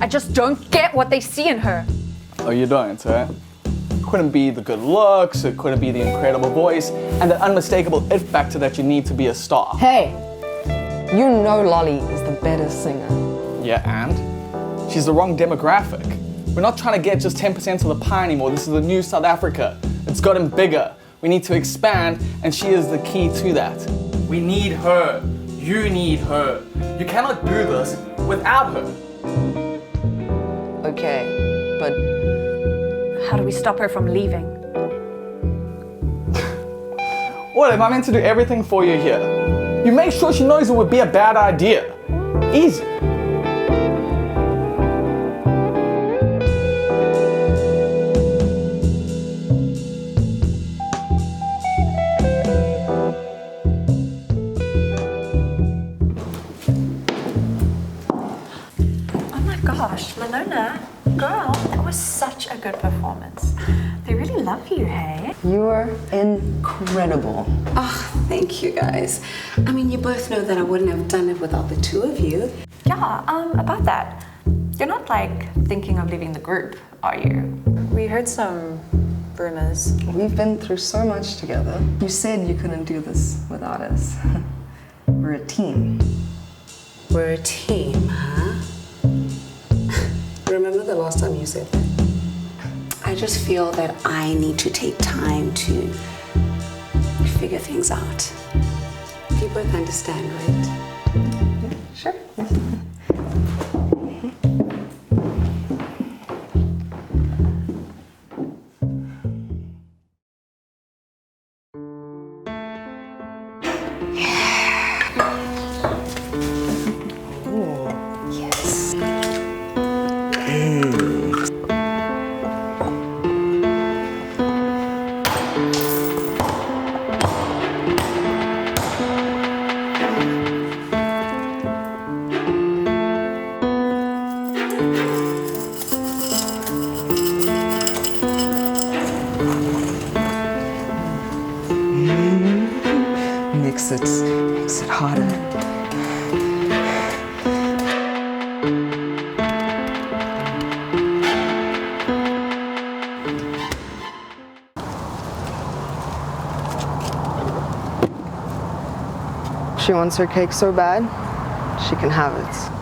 I just don't get what they see in her. Oh, you don't, right? Couldn't be the good looks, it couldn't be the incredible voice, and the unmistakable it factor that you need to be a star. Hey, you know Lolly is the better singer. Yeah, and? She's the wrong demographic. We're not trying to get just 10% of the pie anymore. This is the new South Africa. It's gotten bigger. We need to expand, and she is the key to that. We need her. You need her. You cannot do this without her. Okay, but How do we stop her from leaving? What, am I meant to do everything for you here? You make sure she knows it would be a bad idea. Easy. Oh my gosh, Lelona, girl, that was such a good performance. They really love you, hey? you are incredible. Oh, thank you guys. I mean, you both know that I wouldn't have done it without the two of you. Yeah, about that. You're not like thinking of leaving the group, are you? We heard some rumors. We've been through so much together. You said you couldn't do this without us. We're a team. We're a team, huh? Remember the last time you said that? I just feel that I need to take time to figure things out. You both understand, right? Sure. Yes. Makes it harder. She wants her cake so bad, she can have it.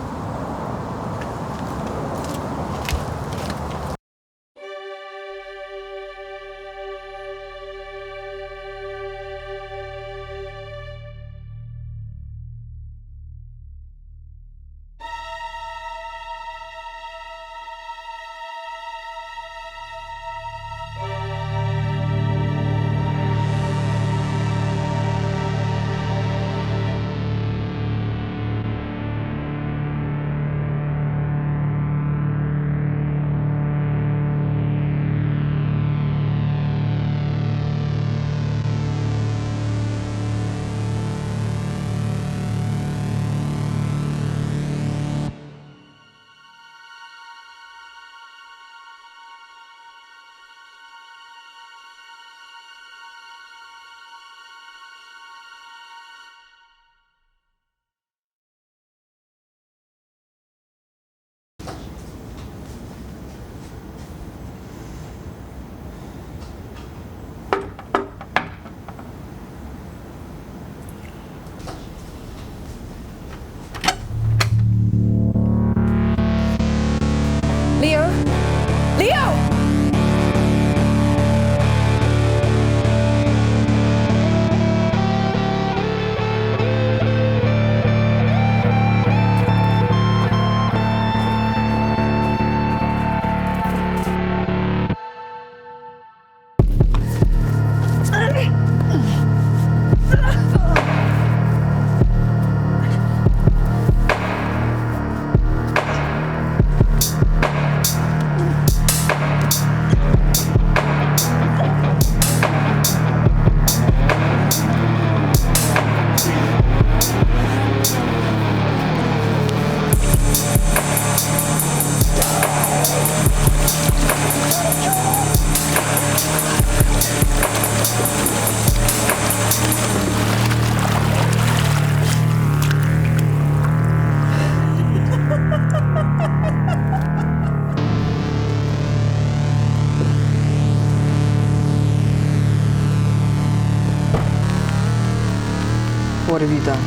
What have you done?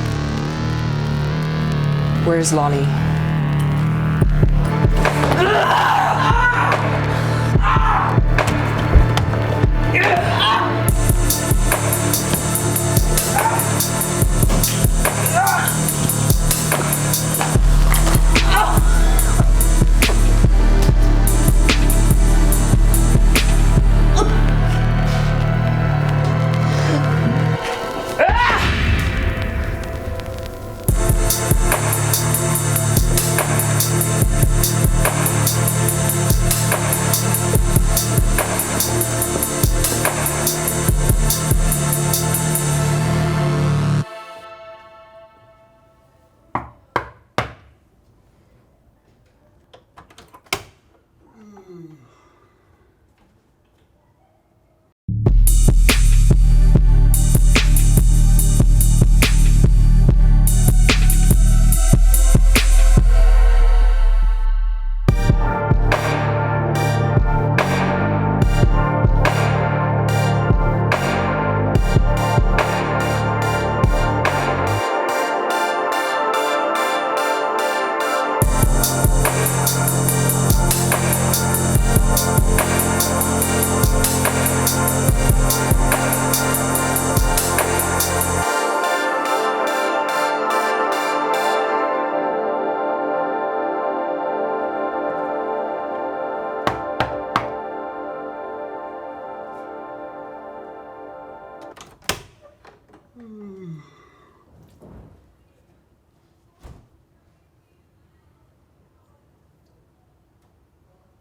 Where's Lonnie?